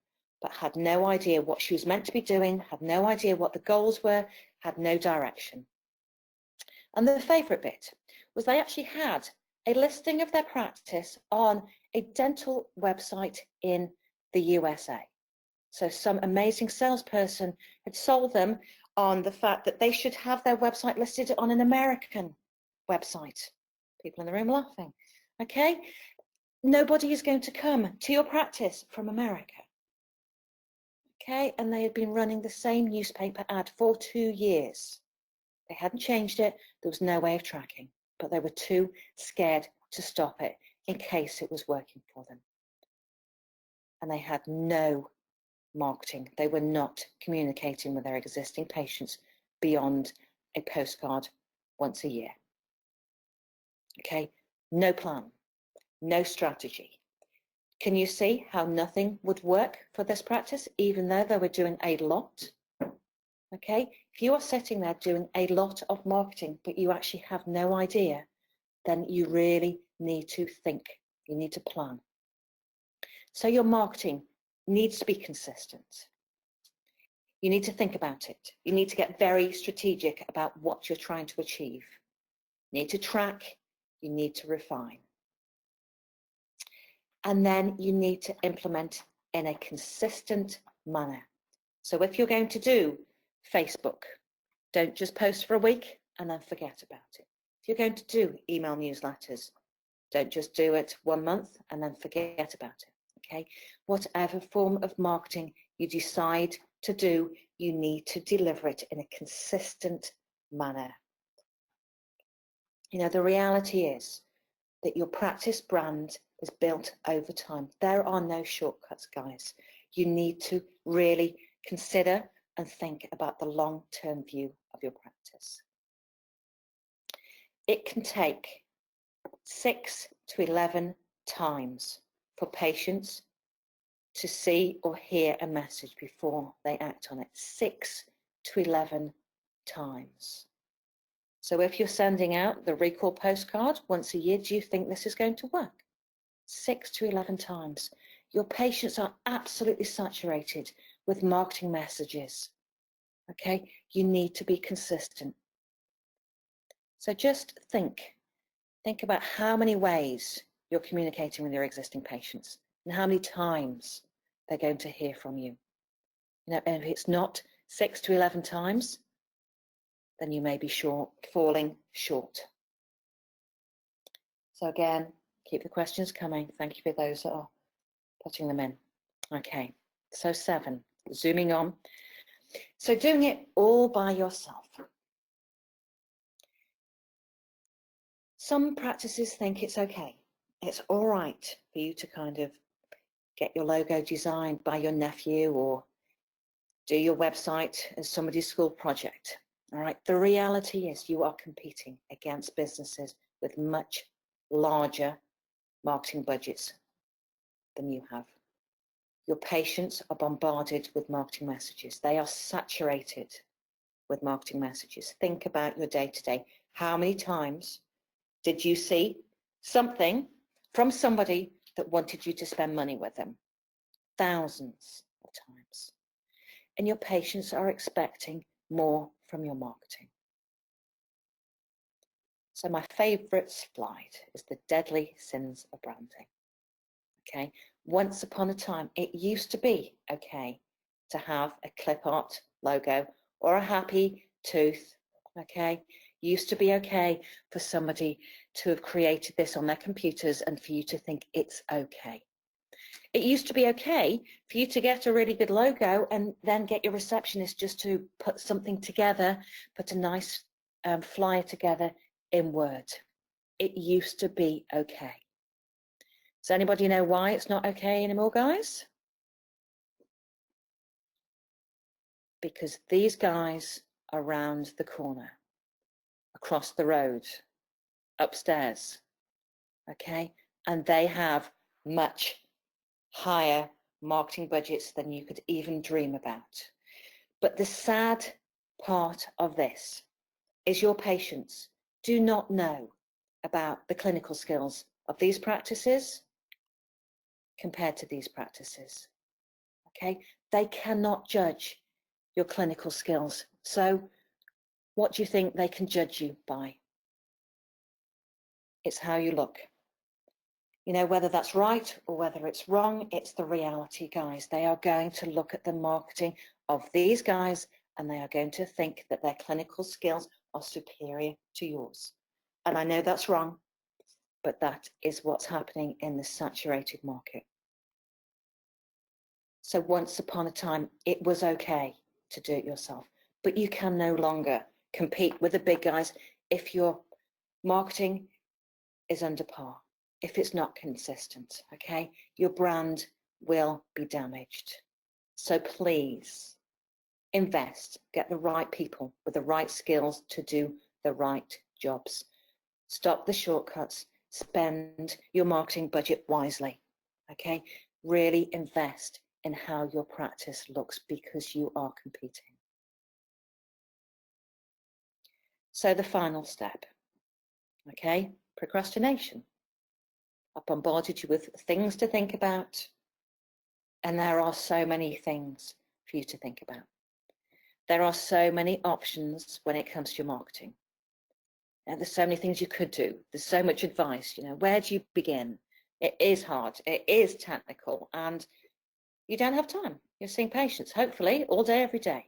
but had no idea what she was meant to be doing, had no idea what the goals were, had no direction. And the favourite bit was they actually had a listing of their practice on a dental website in the USA. So some amazing salesperson had sold them on the fact that they should have their website listed on an American website. People in the room laughing. Okay? Nobody is going to come to your practice from America. Okay? And they had been running the same newspaper ad for 2 years. They hadn't changed it. There was no way of tracking, but they were too scared to stop it in case it was working for them. And they had no marketing. They were not communicating with their existing patients beyond a postcard once a year. Okay, no plan, no strategy. Can you see how nothing would work for this practice, even though they were doing a lot? Okay, if you are sitting there doing a lot of marketing, but you actually have no idea, then you really need to think. You need to plan. So your marketing needs to be consistent. You need to think about it. You need to get very strategic about what you're trying to achieve. You need to track. You need to refine. And then you need to implement in a consistent manner. So if you're going to do Facebook, don't just post for a week and then forget about it. If you're going to do email newsletters, don't just do it 1 month and then forget about it. Okay? Whatever form of marketing you decide to do, you need to deliver it in a consistent manner. You know, the reality is that your practice brand is built over time. There are no shortcuts, guys. You need to really consider and think about the long-term view of your practice. It can take 6 to 11 times for patients to see or hear a message before they act on it. 6 to 11 times. So if you're sending out the recall postcard once a year, do you think this is going to work? 6 to 11 times. Your patients are absolutely saturated with marketing messages. Okay, you need to be consistent. So just think about how many ways you're communicating with your existing patients and how many times they're going to hear from you. You know, and if it's not 6 to 11 times, then you may be falling short. So again, keep the questions coming. Thank you for those that are putting them in. Okay, so 7, zooming on. So doing it all by yourself. Some practices think it's okay. It's all right for you to kind of get your logo designed by your nephew or do your website as somebody's school project. All right, the reality is you are competing against businesses with much larger marketing budgets than you have. Your patients are bombarded with marketing messages. They are saturated with marketing messages. Think about your day-to-day. How many times did you see something from somebody that wanted you to spend money with them? Thousands of times. And your patients are expecting more from your marketing. So my favorite slide is the deadly sins of branding. Okay, once upon a time, it used to be okay to have a clip art logo or a happy tooth. Okay, used to be okay for somebody to have created this on their computers and for you to think it's okay. It used to be okay for you to get a really good logo and then get your receptionist just to put something together, put a nice flyer together in Word. It used to be okay. Does anybody know why it's not okay anymore, guys? Because these guys are around the corner. across the road, upstairs, okay? And they have much higher marketing budgets than you could even dream about. But the sad part of this is your patients do not know about the clinical skills of these practices compared to these practices, okay? They cannot judge your clinical skills. So what do you think they can judge you by? It's how you look. You know, whether that's right or whether it's wrong, it's the reality, guys. They are going to look at the marketing of these guys and they are going to think that their clinical skills are superior to yours. And I know that's wrong, but that is what's happening in the saturated market. So once upon a time, it was okay to do it yourself, but you can no longer compete with the big guys if your marketing is under par, if it's not consistent, okay? Your brand will be damaged. So please invest, get the right people with the right skills to do the right jobs. Stop the shortcuts, spend your marketing budget wisely, okay? Really invest in how your practice looks because you are competing. So the final step, okay? Procrastination. I've bombarded you with things to think about, and there are so many things for you to think about. There are so many options when it comes to your marketing. And there's so many things you could do. There's so much advice, you know, where do you begin? It is hard, it is technical, and you don't have time. You're seeing patients, hopefully, all day, every day.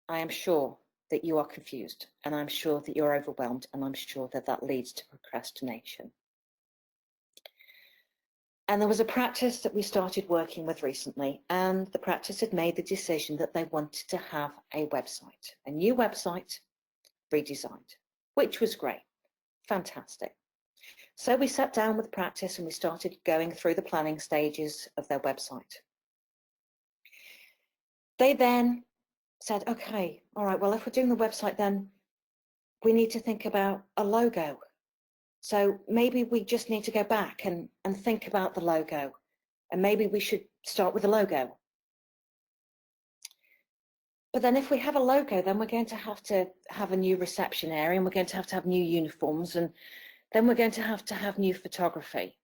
I am sure that you are confused, and I'm sure that you're overwhelmed, and I'm sure that that leads to procrastination. And there was a practice that we started working with recently, and the practice had made the decision that they wanted to have a website, a new website, redesigned, which was great, fantastic. So we sat down with practice and we started going through the planning stages of their website. They then said, okay, all right, well, if we're doing the website, then we need to think about a logo. So maybe we just need to go back and think about the logo, and maybe we should start with a logo. But then if we have a logo, then we're going to have a new reception area, and we're going to have new uniforms, and then we're going to have new photography.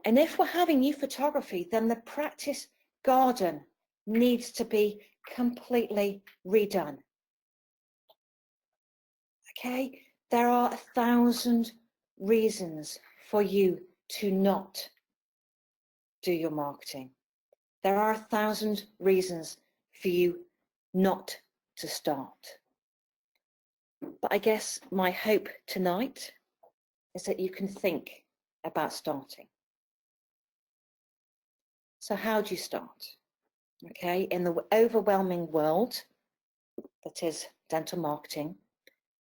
And if we're having new photography, then the practice garden needs to be completely redone. Okay? There are 1,000 reasons for you to not do your marketing. There are 1,000 reasons for you not to start. But I guess my hope tonight is that you can think about starting. So how do you start? Okay, in the overwhelming world that is dental marketing,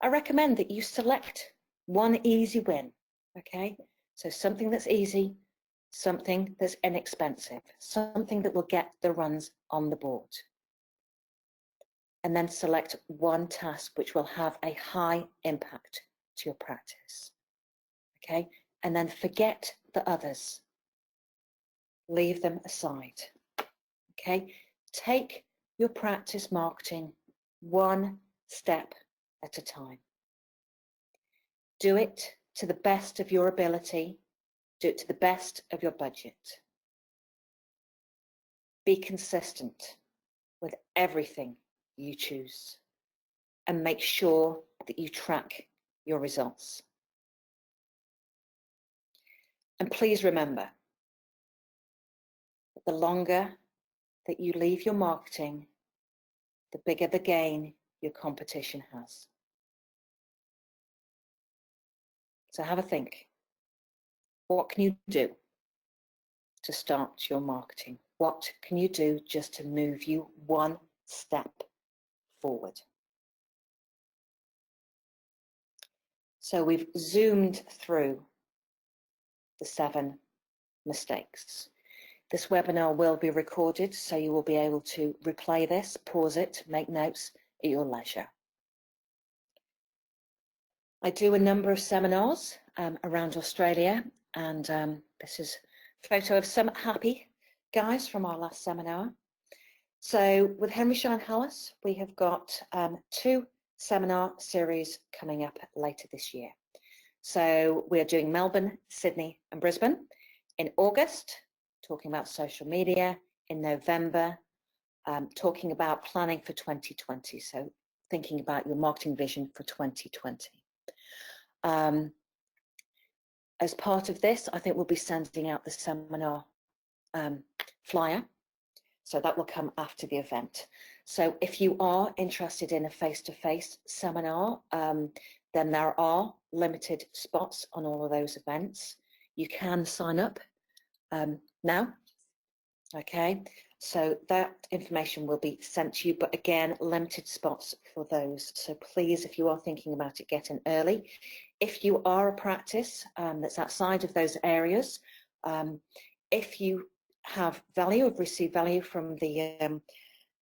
I recommend that you select one easy win, okay? So something that's easy, something that's inexpensive, something that will get the runs on the board. And then select one task which will have a high impact to your practice, okay? And then forget the others. Leave them aside, okay? Take your practice marketing one step at a time. Do it to the best of your ability. Do it to the best of your budget. Be consistent with everything you choose and make sure that you track your results. And please remember that the longer that you leave your marketing, the bigger the gain your competition has. So have a think. What can you do to start your marketing? What can you do just to move you one step forward? So we've zoomed through the 7 mistakes. This webinar will be recorded, so you will be able to replay this, pause it, make notes at your leisure. I do a number of seminars around Australia, and this is a photo of some happy guys from our last seminar. So with Henry Schein Hallis, we have got 2 seminar series coming up later this year. So we're doing Melbourne, Sydney and Brisbane in August, talking about social media, in November, talking about planning for 2020, so thinking about your marketing vision for 2020. As part of this, I think we'll be sending out the seminar flyer, so that will come after the event. So if you are interested in a face-to-face seminar, then there are limited spots on all of those events. You can sign up now, okay? So that information will be sent to you, but again, limited spots for those. So please, if you are thinking about it, get in early. If you are a practice that's outside of those areas, if you have value, have received value from the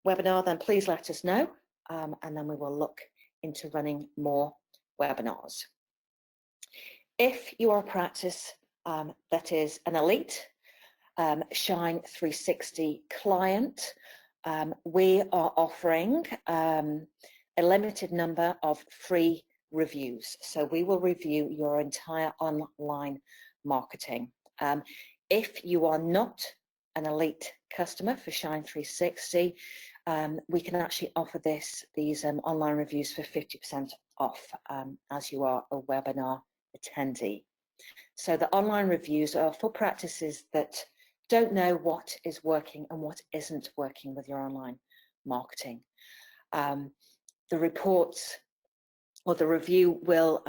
webinar, then please let us know, and then we will look into running more webinars. If you are a practice that is an elite Shine 360 client, we are offering a limited number of free reviews. So we will review your entire online marketing. If you are not an elite customer for Shine 360, we can actually offer these online reviews for 50% off as you are a webinar attendee. So the online reviews are for practices that don't know what is working and what isn't working with your online marketing. The reports or the review will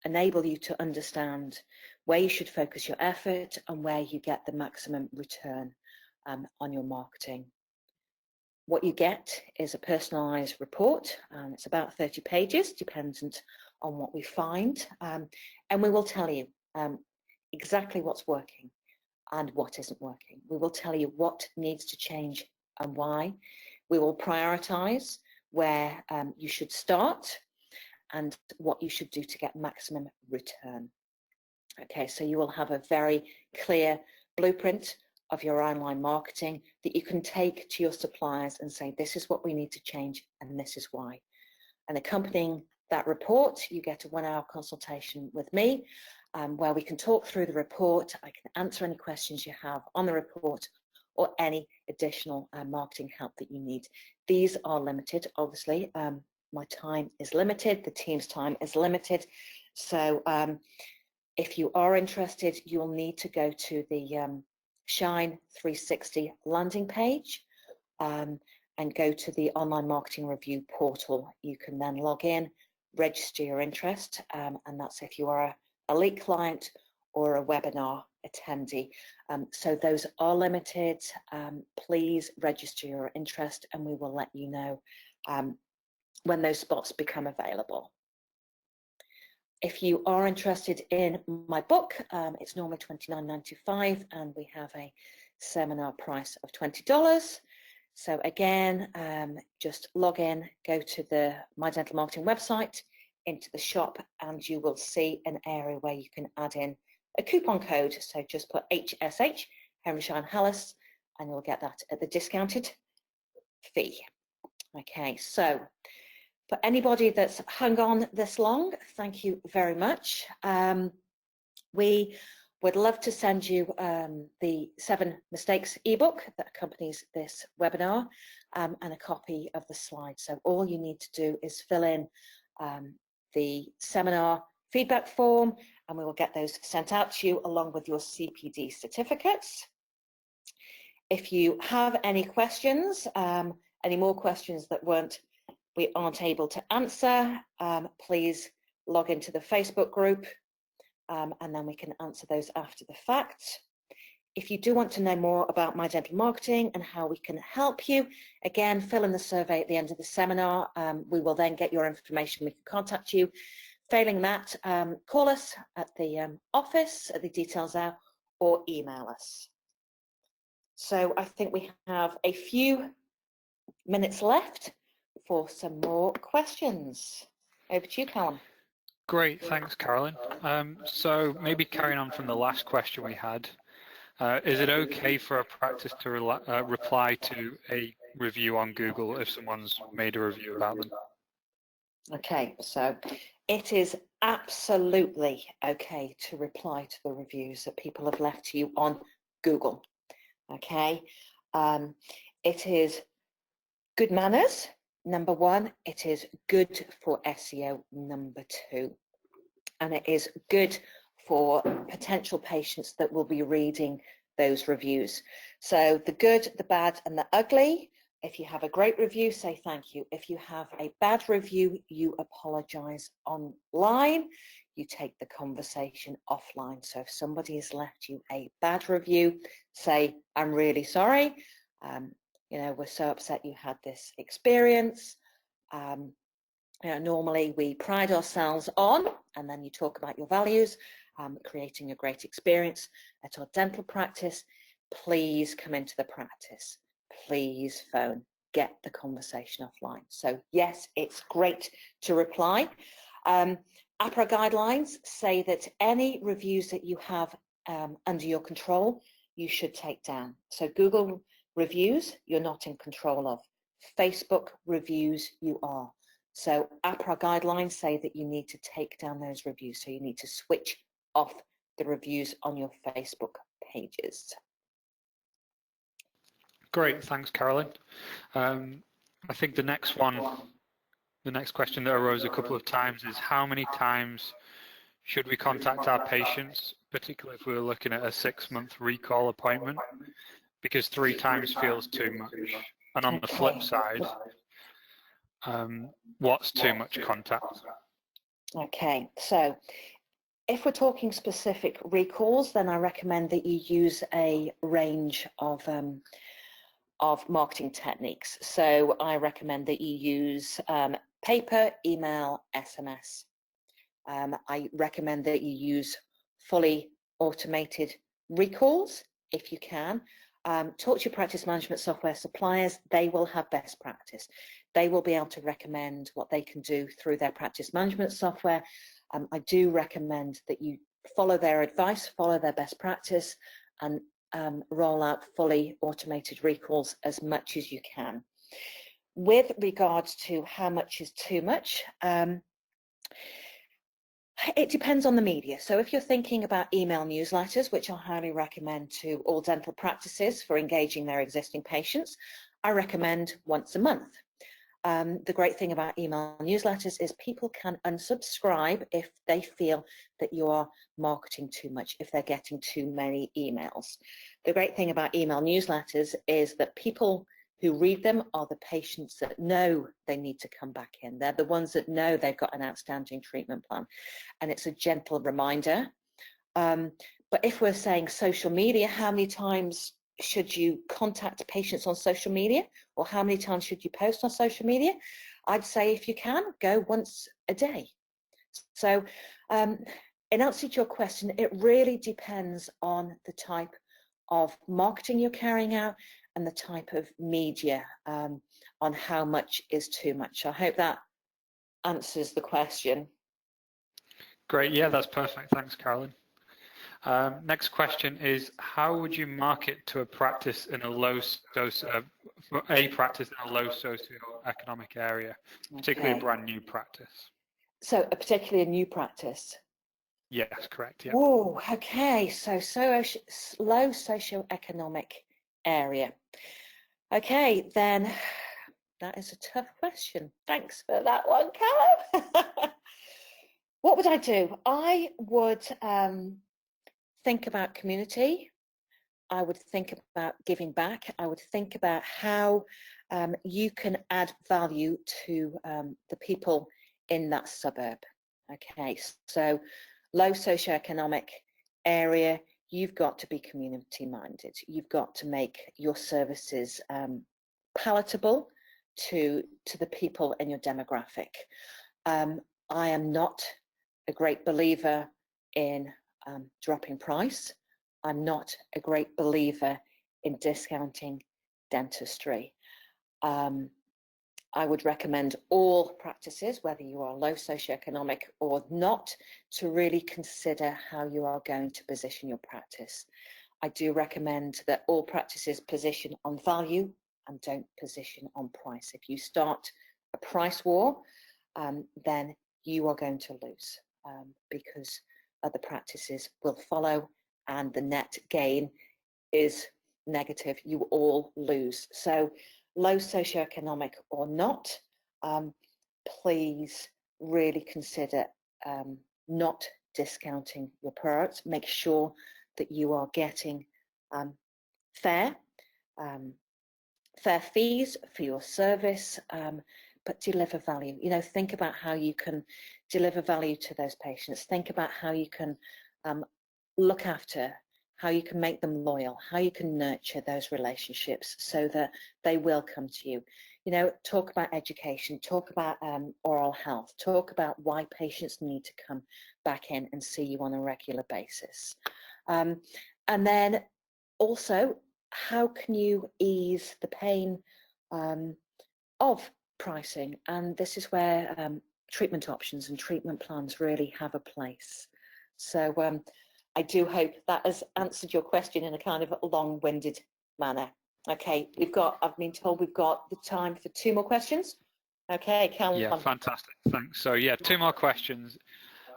enable you to understand where you should focus your effort and where you get the maximum return on your marketing. What you get is a personalized report, and it's about 30 pages, dependent on what we find, and we will tell you exactly what's working and what isn't working. We will tell you what needs to change and why. We will prioritize where you should start and what you should do to get maximum return. Okay, so you will have a very clear blueprint of your online marketing that you can take to your suppliers and say, this is what we need to change and this is why. And accompanying that report, you get a 1-hour consultation with me where we can talk through the report. I can answer any questions you have on the report or any additional marketing help that you need. These are limited, obviously. My time is limited, the team's time is limited. So if you are interested, you will need to go to the Shine 360 landing page and go to the online marketing review portal. You can then log in, register your interest, and that's if you are a elite client or a webinar attendee. So those are limited. Please register your interest and we will let you know when those spots become available. If you are interested in my book, it's normally $29.95 and we have a seminar price of $20. So again, just log in, go to the My Dental Marketing website, into the shop, and you will see an area where you can add in a coupon code. So just put HSH, Henry Schein Hallis, and you'll get that at the discounted fee. Okay, so for anybody that's hung on this long, thank you very much. We would love to send you the 7 Mistakes ebook that accompanies this webinar and a copy of the slides. So all you need to do is fill in the seminar feedback form and we will get those sent out to you along with your CPD certificates. If you have any questions, any more questions that we aren't able to answer, please log into the Facebook group and then we can answer those after the fact. If you do want to know more about My Dental Marketing and how we can help you, again, fill in the survey at the end of the seminar. We will then get your information. We can contact you. Failing that, call us at the office, at the details there, or email us. So I think we have a few minutes left for some more questions. Over to you, Callum. Great, thanks, Carolyn. So maybe carrying on from the last question we had, is it okay for a practice to reply to a review on Google if someone's made a review about them? Okay, so it is absolutely okay to reply to the reviews that people have left to you on Google. Okay, it is good manners, number one. It is good for SEO, number two. And it is good for potential patients that will be reading those reviews. So the good, the bad, and the ugly. If you have a great review, say thank you. If you have a bad review, you apologize online. You take the conversation offline. So if somebody has left you a bad review, say, I'm really sorry. You know, we're so upset you had this experience. You know, normally we pride ourselves on, and then you talk about your values, creating a great experience at our dental practice. Please come into the practice. Please phone. Get the conversation offline. So yes, it's great to reply. APRA guidelines say that any reviews that you have under your control, you should take down. So Google reviews, you're not in control of. Facebook reviews, you are. So APRA guidelines say that you need to take down those reviews. So you need to switch off the reviews on your Facebook pages. Great, thanks, Carolyn. I think the next question that arose a couple of times is how many times should we contact our patients, particularly if we were looking at a 6-month recall appointment, because 3 times feels too much. And on the flip side, what's too much contact? Okay, so if we're talking specific recalls, then I recommend that you use a range of marketing techniques. So I recommend that you use paper, email, SMS. I recommend that you use fully automated recalls if you can. Talk to your practice management software suppliers. They will have best practice. They will be able to recommend what they can do through their practice management software. I do recommend that you follow their advice, follow their best practice, and roll out fully automated recalls as much as you can. With regards to how much is too much, it depends on the media. So if you're thinking about email newsletters, which I highly recommend to all dental practices for engaging their existing patients, I recommend once a month. The great thing about email newsletters is people can unsubscribe if they feel that you are marketing too much, if they're getting too many emails. The great thing about email newsletters is that people who read them are the patients that know they need to come back in. They're the ones that know they've got an outstanding treatment plan. And it's a gentle reminder. But if we're saying social media, how many times should you contact patients on social media, or how many times should you post on social media? I'd say if you can, go once a day. So in answer to your question, it really depends on the type of marketing you're carrying out and the type of media, on how much is too much. I hope that answers the question. Great, yeah, that's perfect. Thanks, Carolyn. Next question is, how would you market to a practice in a low socioeconomic area, particularly a brand new practice? So particularly a new practice? Yes, correct, yeah. Oh, okay, so low socioeconomic area. Okay, then that is a tough question. Thanks for that one, Callum. What would I do? I would think about community. I would think about giving back. I would think about how you can add value to the people in that suburb. Okay, so low socioeconomic area, you've got to be community minded. You've got to make your services palatable to the people in your demographic. I am not a great believer in dropping price. I'm not a great believer in discounting dentistry. I would recommend all practices, whether you are low socioeconomic or not, to really consider how you are going to position your practice. I do recommend that all practices position on value and don't position on price. If you start a price war, then you are going to lose because other practices will follow and the net gain is negative. You all lose. So low socioeconomic or not, please really consider not discounting your products. Make sure that you are getting fair fees for your service, but deliver value. You know, think about how you can deliver value to those patients. Think about how you can look after, how you can make them loyal, how you can nurture those relationships so that they will come to you. You know, talk about education, talk about oral health, talk about why patients need to come back in and see you on a regular basis. And then also, how can you ease the pain of pricing? And this is where treatment options and treatment plans really have a place. So I do hope that has answered your question in a kind of long-winded manner. Okay, I've been told we've got the time for 2 more questions. Okay, Carolyn. Yeah, fantastic, thanks. So yeah, 2 more questions.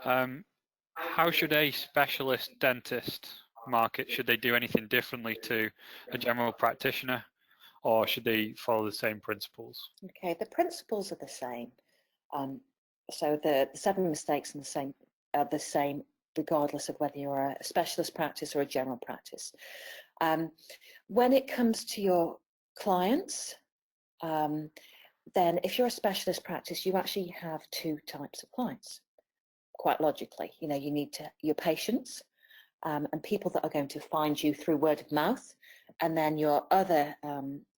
How should a specialist dentist market? Should they do anything differently to a general practitioner, or should they follow the same principles? Okay, the principles are the same. So the 7 mistakes are the same regardless of whether you're a specialist practice or a general practice. When it comes to your clients, then if you're a specialist practice, you actually have 2 types of clients, quite logically. You know, you need your patients and people that are going to find you through word of mouth, and then your other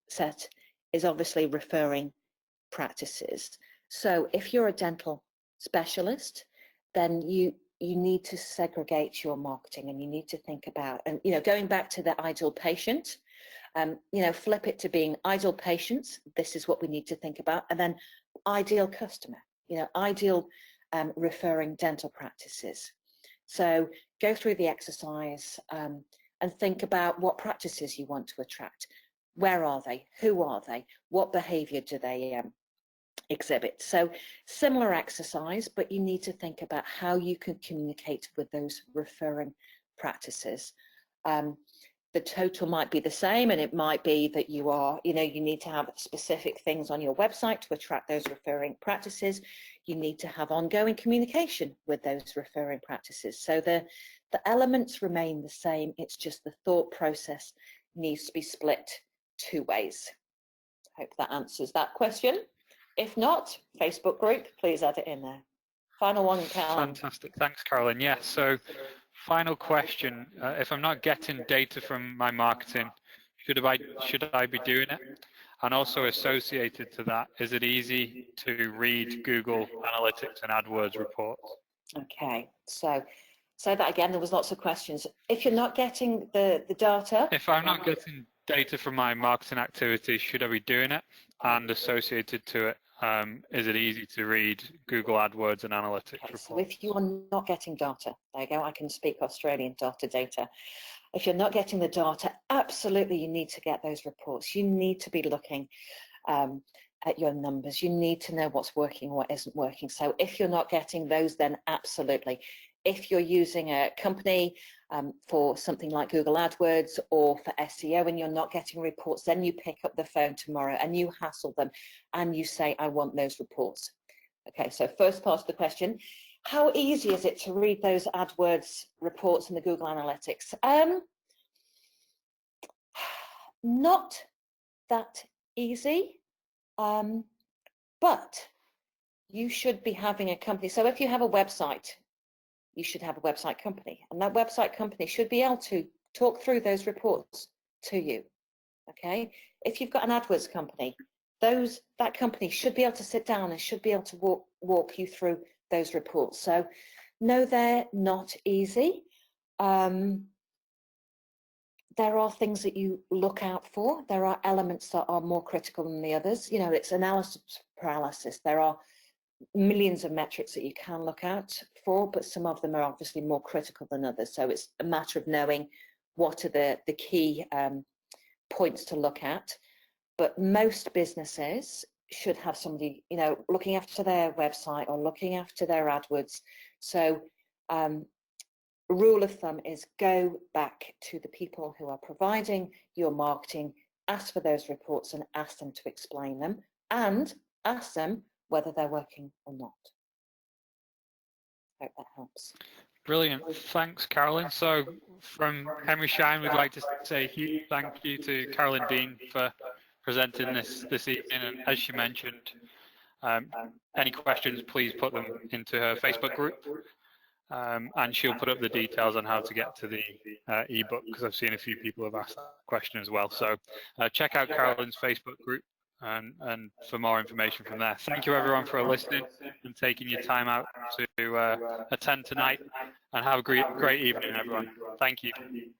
set is obviously referring practices. So if you're a dental specialist, then you need to segregate your marketing, and you need to think about, and you know, going back to the ideal patient, you know, flip it to being ideal patients. This is what we need to think about, and then ideal customer, you know, ideal referring dental practices. So go through the exercise and think about what practices you want to attract. Where are they? Who are they? What behavior do they exhibit? So similar exercise, but you need to think about how you can communicate with those referring practices. The total might be the same, and it might be that you need to have specific things on your website to attract those referring practices. You need to have ongoing communication with those referring practices. So the elements remain the same. It's just the thought process needs to be split 2 ways. Hope that answers that question. If not, Facebook group, please add it in there. Final one, Carolyn. Fantastic, thanks, Carolyn. Yeah, so final question. If I'm not getting data from my marketing, should I be doing it? And also associated to that, is it easy to read Google Analytics and AdWords reports? Okay, so say that again. There was lots of questions. If you're not getting the data. If I'm not getting data from my marketing activities, should I be doing it? And associated to it, is it easy to read Google AdWords and Analytics reports? So if you are not getting data, there you go, I can speak Australian data. If you're not getting the data, absolutely you need to get those reports. You need to be looking at your numbers. You need to know what's working, what isn't working. So if you're not getting those, then absolutely. If you're using a company for something like Google AdWords or for SEO and you're not getting reports, then you pick up the phone tomorrow and you hassle them and you say, I want those reports. Okay, so first part of the question, how easy is it to read those AdWords reports in the Google Analytics? Not that easy, but you should be having a company. So if you have a website, you should have a website company, and that website company should be able to talk through those reports to you. Okay, if you've got an AdWords company, that company should be able to sit down and should be able to walk you through those reports. So no, they're not easy. there are things that you look out for. There are elements that are more critical than the others. You know, it's analysis paralysis. There are millions of metrics that you can look out for, but some of them are obviously more critical than others. So it's a matter of knowing what are the key points to look at. But most businesses should have somebody, you know, looking after their website or looking after their AdWords. So rule of thumb is go back to the people who are providing your marketing, ask for those reports and ask them to explain them, and ask them whether they're working or not. Hope that helps. Brilliant. Thanks, Carolyn. So from Henry Schein, we'd like to say a huge thank you to Carolyn Dean for presenting this evening. And as she mentioned, any questions, please put them into her Facebook group. And she'll put up the details on how to get to the ebook, because I've seen a few people have asked that question as well. So check out Carolyn's Facebook group and for more information from there. Thank you everyone for listening and taking your time out to attend tonight, and have a great evening everyone. Thank you.